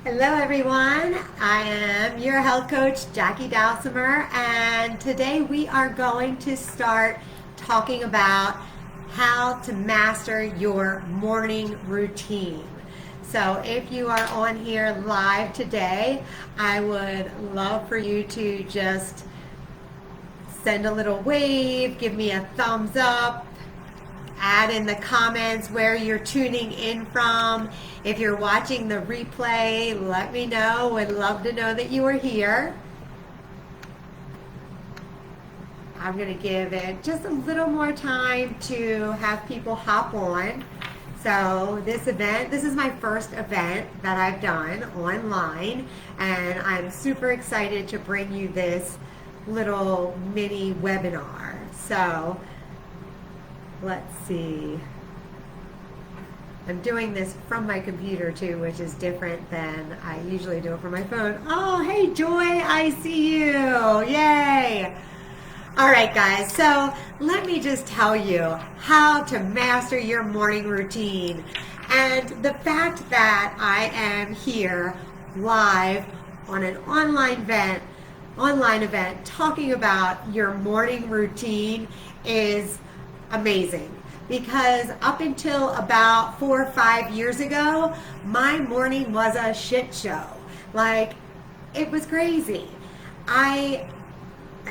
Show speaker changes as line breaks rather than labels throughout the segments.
Hello, everyone. I am your health coach, Jackie Dowsimer, and today we are going to start talking about how to master your morning routine. So, if you are on here live today, I would love for you to just send a little wave, give me a thumbs up, add in the comments where you're tuning in from. If you're watching the replay, let me know. Would love to know that you are here. I'm going to give it just a little more time to have people hop on. So this is my first event that I've done online, and I'm super excited to bring you this little mini webinar. So let's see. I'm doing this from my computer too, which is different than I usually do it from my phone. Oh, hey Joy, I see you. Yay. All right, guys, so let me just tell you how to master your morning routine. And the fact that I am here live on an online event talking about your morning routine is amazing, because up until about 4 or 5 years ago, my morning was a shit show. Like, it was crazy. I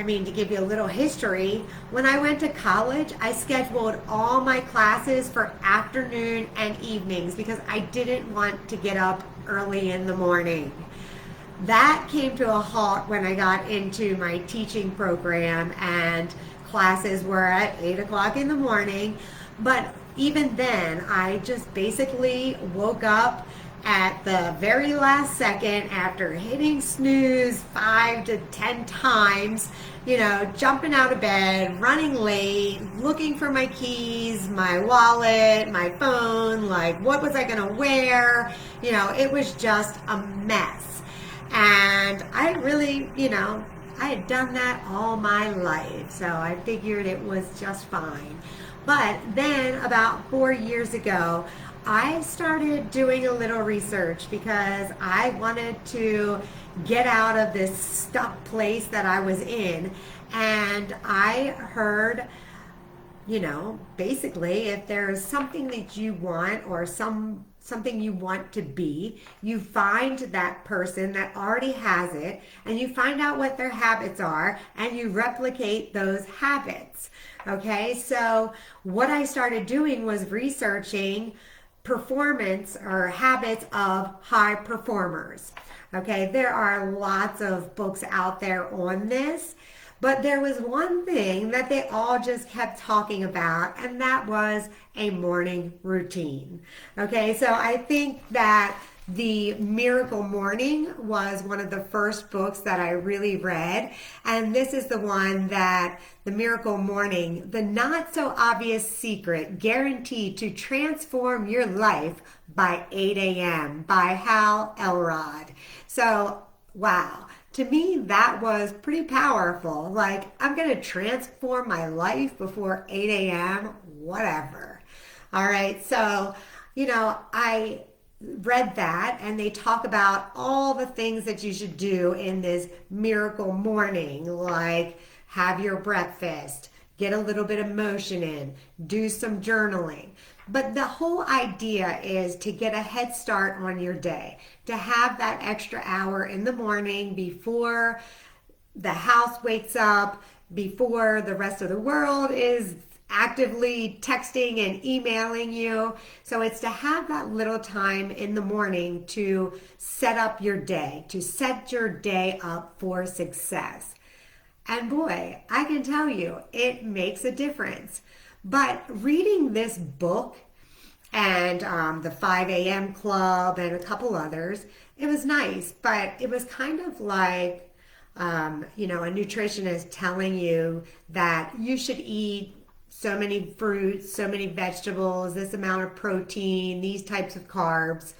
mean, to give you a little history, when I went to college, I scheduled all my classes for afternoon and evenings because I didn't want to get up early in the morning. That came to a halt when I got into my teaching program, and classes were at 8 o'clock in the morning. But even then, I just basically woke up at the very last second after hitting snooze 5 to 10 times, jumping out of bed, running late, looking for my keys, my wallet, my phone, like what was I going to wear? It was just a mess. And I really, I had done that all my life, so I figured it was just fine. But then about 4 years ago, I started doing a little research because I wanted to get out of this stuck place that I was in. And I heard, basically, if there's something that you want or something you want to be, you find that person that already has it, and you find out what their habits are, and you replicate those habits. Okay, so what I started doing was researching performance or habits of high performers. Okay, there are lots of books out there on this, but there was one thing that they all just kept talking about, and that was a morning routine. Okay, so I think that The Miracle Morning was one of the first books that I really read, and this is the one that The Miracle Morning, the not so obvious secret guaranteed to transform your life by 8 a.m. by Hal Elroy. So, wow. To me, that was pretty powerful. Like, I'm going to transform my life before 8 a.m., whatever. All right, so, I read that, and they talk about all the things that you should do in this miracle morning, like have your breakfast, get a little bit of motion in, do some journaling. But the whole idea is to get a head start on your day, to have that extra hour in the morning before the house wakes up, before the rest of the world is actively texting and emailing you. So it's to have that little time in the morning to set up your day, to set your day up for success. And boy, I can tell you, it makes a difference. But reading this book and the 5 a.m. Club and a couple others, it was nice, but it was kind of like, a nutritionist telling you that you should eat so many fruits, so many vegetables, this amount of protein, these types of carbs.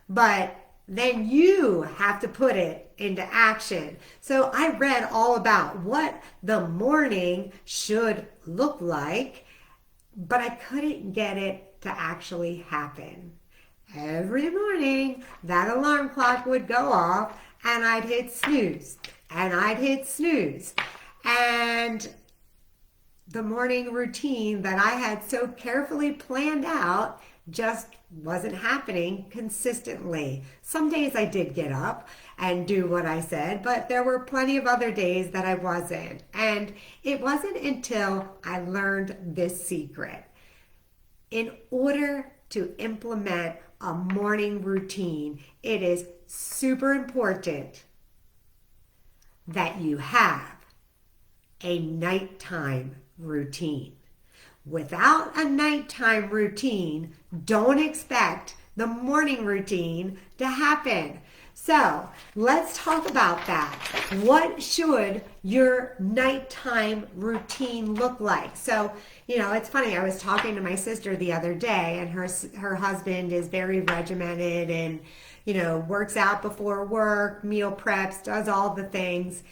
But then you have to put it into action. So I read all about what the morning should look like, but I couldn't get it to actually happen. every morning that alarm clock would go off and I'd hit snooze and I'd hit snooze. And the morning routine that I had so carefully planned out just wasn't happening consistently. Some days I did get up and do what I said, but there were plenty of other days that I wasn't. And it wasn't until I learned this secret. In order to implement a morning routine, it is super important that you have a nighttime routine. Without a nighttime routine, don't expect the morning routine to happen. So let's talk about that. What should your nighttime routine look like? So, it's funny. I was talking to my sister the other day, and her husband is very regimented and, works out before work, meal preps, does all the things.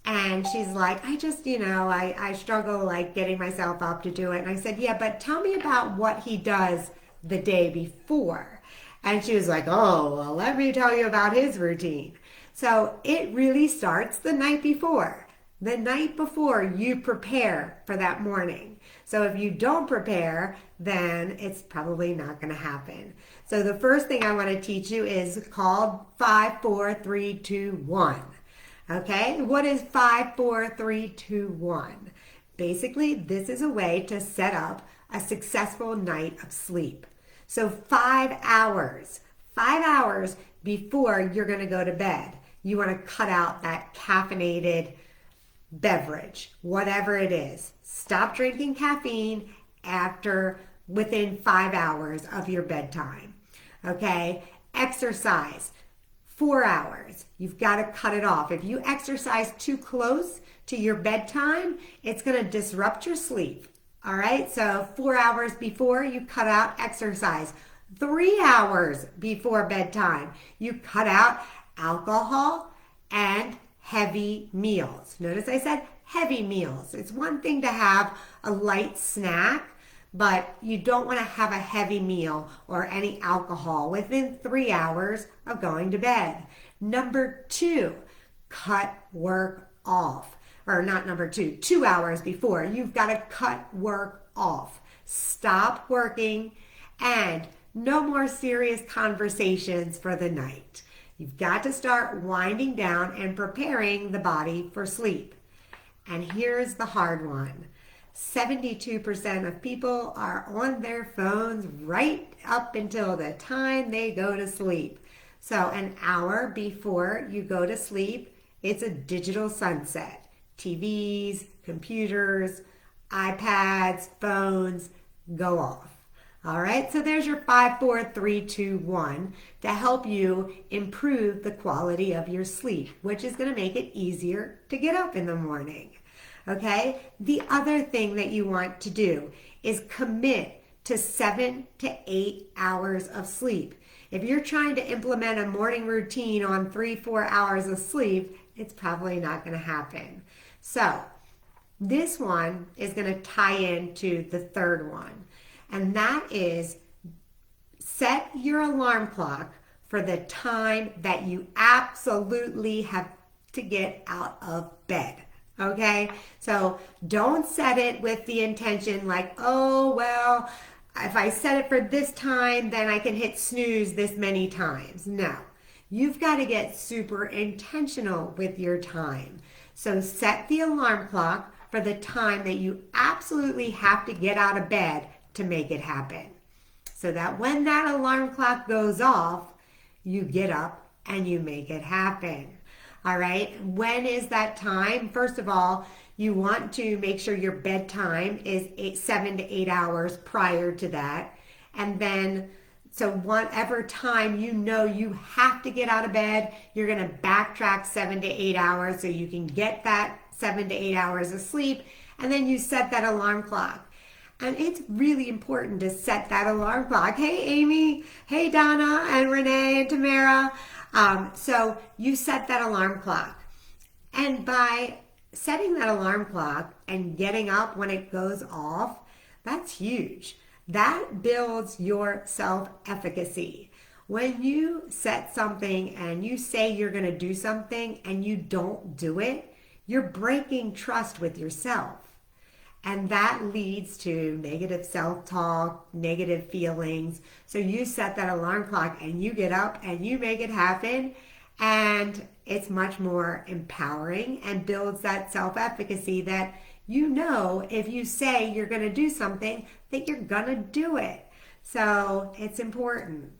And she's like, I just, I struggle like getting myself up to do it. And I said, yeah, but tell me about what he does the day before. And she was like, oh, well, let me tell you about his routine. So it really starts the night before. The night before you prepare for that morning. So if you don't prepare, then it's probably not going to happen. So the first thing I want to teach you is called 5, 4, 3, 2, 1. Okay, what is 5, 4, 3, 2, 1? Basically, this is a way to set up a successful night of sleep. So 5 hours before you're going to go to bed, you want to cut out that caffeinated beverage, whatever it is. Stop drinking caffeine within 5 hours of your bedtime. Okay, exercise. 4 hours. You've got to cut it off. If you exercise too close to your bedtime, it's going to disrupt your sleep. All right, so 4 hours before you cut out exercise. 3 hours before bedtime, you cut out alcohol and heavy meals. Notice I said heavy meals. It's one thing to have a light snack, but you don't want to have a heavy meal or any alcohol within 3 hours of going to bed. Number 2, cut work off. Or not number 2, 2 hours before. You've got to cut work off. Stop working and no more serious conversations for the night. You've got to start winding down and preparing the body for sleep. And here's the hard one. 72% of people are on their phones right up until the time they go to sleep. So an hour before you go to sleep, it's a digital sunset. TVs, computers, iPads, phones go off. All right, so there's your 5, 4, 3, 2, 1 to help you improve the quality of your sleep, which is going to make it easier to get up in the morning. Okay, the other thing that you want to do is commit to 7 to 8 hours of sleep. If you're trying to implement a morning routine on 3, 4 hours of sleep, it's probably not going to happen. So this one is going to tie into the third one, and that is set your alarm clock for the time that you absolutely have to get out of bed. Okay, so don't set it with the intention like, oh, well, if I set it for this time, then I can hit snooze this many times. No, you've got to get super intentional with your time. So set the alarm clock for the time that you absolutely have to get out of bed to make it happen. So that when that alarm clock goes off, you get up and you make it happen. All right, when is that time? First of all, you want to make sure your bedtime is 7 to 8 hours prior to that. And then, so whatever time you know you have to get out of bed, you're going to backtrack 7 to 8 hours so you can get that 7 to 8 hours of sleep. And then you set that alarm clock. And it's really important to set that alarm clock. Hey, Amy. Hey, Donna and Renee and Tamara. So you set that alarm clock. And by setting that alarm clock and getting up when it goes off, that's huge. That builds your self-efficacy. When you set something and you say you're going to do something and you don't do it, you're breaking trust with yourself. And that leads to negative self-talk, negative feelings. So you set that alarm clock and you get up and you make it happen. And it's much more empowering and builds that self-efficacy that you know if you say you're going to do something, that you're going to do it. So it's important.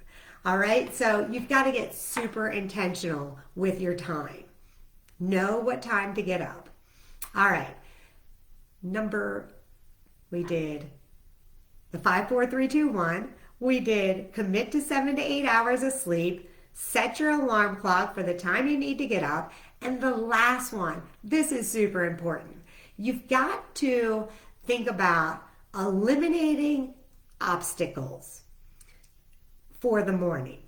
All right. So you've got to get super intentional with your time. Know what time to get up. All right. We did the 5, 4, 3, 2, 1. We did commit to 7 to 8 hours of sleep. Set your alarm clock for the time you need to get up. And the last one, this is super important. You've got to think about eliminating obstacles for the morning.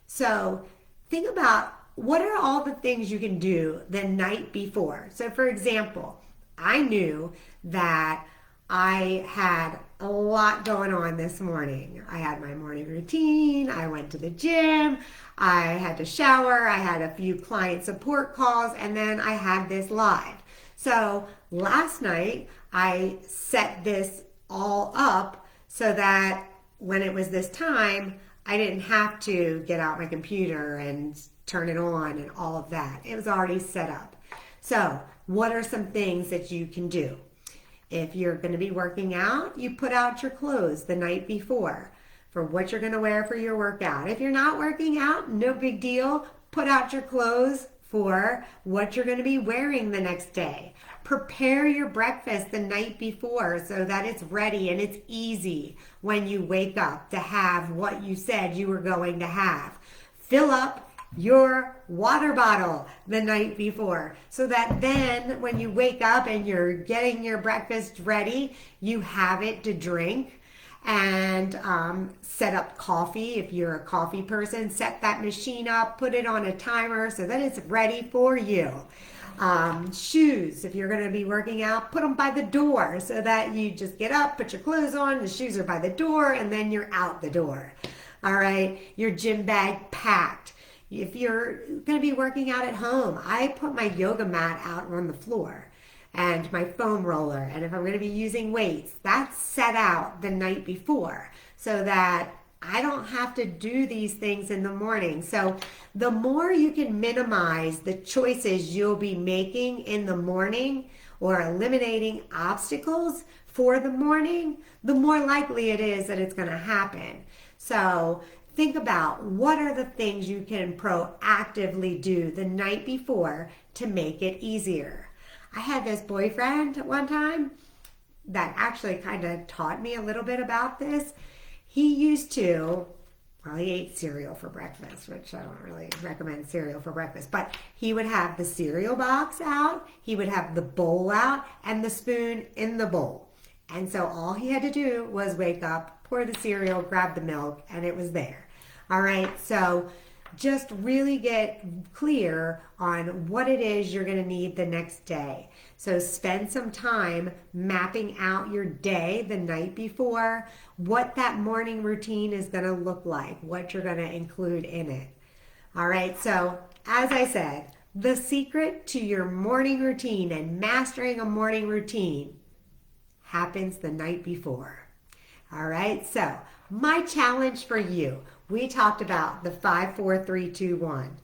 So think about what are all the things you can do the night before. So for example, I knew that I had a lot going on this morning. I had my morning routine. I went to the gym. I had to shower. I had a few client support calls, and then I had this live. So last night I set this all up so that when it was this time, I didn't have to get out my computer and turn it on and all of that. It was already set up. So what are some things that you can do? If you're going to be working out, you put out your clothes the night before for what you're going to wear for your workout. If you're not working out, no big deal. Put out your clothes for what you're going to be wearing the next day. Prepare your breakfast the night before so that it's ready and it's easy when you wake up to have what you said you were going to have. Fill up your water bottle the night before so that then when you wake up and you're getting your breakfast ready, you have it to drink. And set up coffee. If you're a coffee person, set that machine up, put it on a timer so that it's ready for you. Shoes, if you're going to be working out, put them by the door so that you just get up, put your clothes on, the shoes are by the door, and then you're out the door. All right, your gym bag packed. If you're going to be working out at home, I put my yoga mat out on the floor and my foam roller. And if I'm going to be using weights, that's set out the night before so that I don't have to do these things in the morning. So the more you can minimize the choices you'll be making in the morning or eliminating obstacles for the morning, the more likely it is that it's going to happen. So think about what are the things you can proactively do the night before to make it easier. I had this boyfriend at one time that actually kind of taught me a little bit about this. He used to, well, he ate cereal for breakfast, which I don't really recommend cereal for breakfast, but he would have the cereal box out, he would have the bowl out, and the spoon in the bowl. And so all he had to do was wake up, pour the cereal, grab the milk, and it was there. All right, so just really get clear on what it is you're going to need the next day. So spend some time mapping out your day the night before, what that morning routine is going to look like, what you're going to include in it. All right, so as I said, the secret to your morning routine and mastering a morning routine happens the night before. All right, so my challenge for you, we talked about the 5, 4, 3, 2, 1.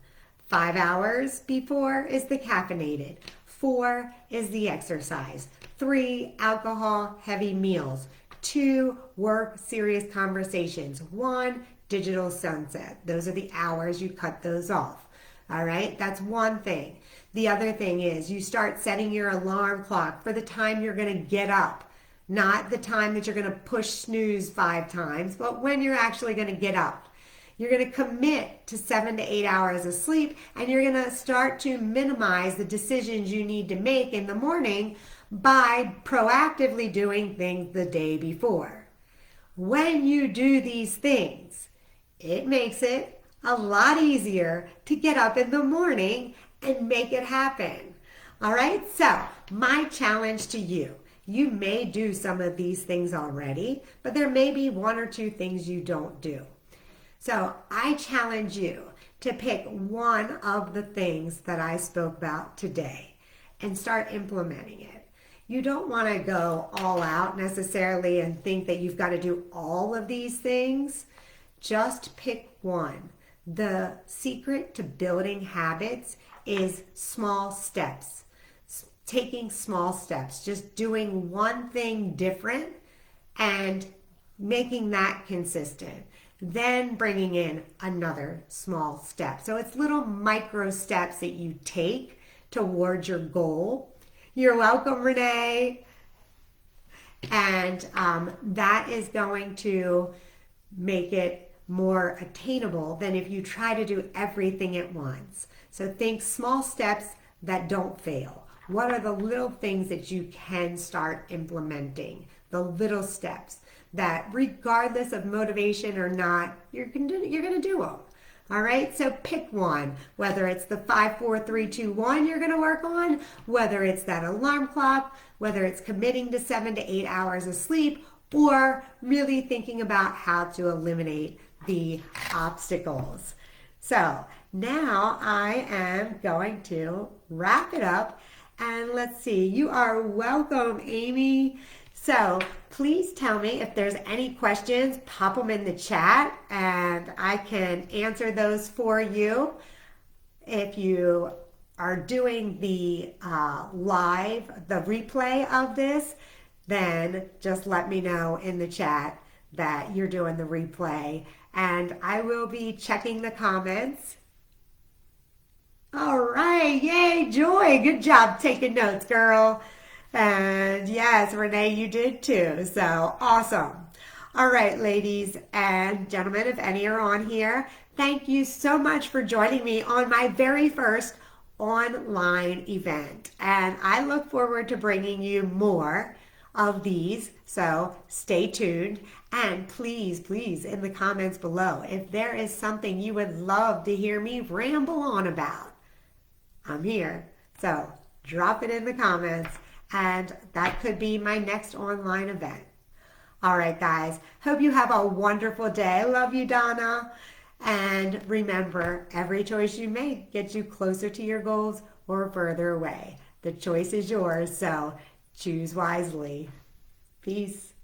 5 hours before is the caffeinated. 4 is the exercise. 3, alcohol, heavy meals. 2, work, serious conversations. 1, digital sunset. Those are the hours you cut those off. All right, that's one thing. The other thing is you start setting your alarm clock for the time you're going to get up. Not the time that you're going to push snooze 5 times, but when you're actually going to get up. You're going to commit to 7 to 8 hours of sleep, and you're going to start to minimize the decisions you need to make in the morning by proactively doing things the day before. When you do these things, it makes it a lot easier to get up in the morning and make it happen. All right, so my challenge to you You may do some of these things already, but there may be one or two things you don't do. So I challenge you to pick one of the things that I spoke about today and start implementing it. You don't want to go all out necessarily and think that you've got to do all of these things. Just pick one. The secret to building habits is small steps. Taking small steps, just doing one thing different and making that consistent. Then bringing in another small step. So it's little micro steps that you take towards your goal. You're welcome, Renee. And that is going to make it more attainable than if you try to do everything at once. So think small steps that don't fail. What are the little things that you can start implementing? The little steps that regardless of motivation or not, you're gonna do them. All right, so pick one, whether it's the 5, 4, 3, 2, 1 you're gonna work on, whether it's that alarm clock, whether it's committing to 7 to 8 hours of sleep, or really thinking about how to eliminate the obstacles. So now I am going to wrap it up, and let's see, you are welcome, Amy. So please tell me if there's any questions, pop them in the chat and I can answer those for you. If you are doing the the replay of this, then just let me know in the chat that you're doing the replay and I will be checking the comments. All right, yay, Joy, good job taking notes, girl. And yes, Renee, you did too. So awesome. All right, ladies and gentlemen, if any are on here, thank you so much for joining me on my very first online event. And I look forward to bringing you more of these. So stay tuned. And please, please, in the comments below, if there is something you would love to hear me ramble on about, I'm here. So drop it in the comments. And that could be my next online event. All right, guys. Hope you have a wonderful day. Love you, Donna. And remember, every choice you make gets you closer to your goals or further away. The choice is yours, so choose wisely. Peace.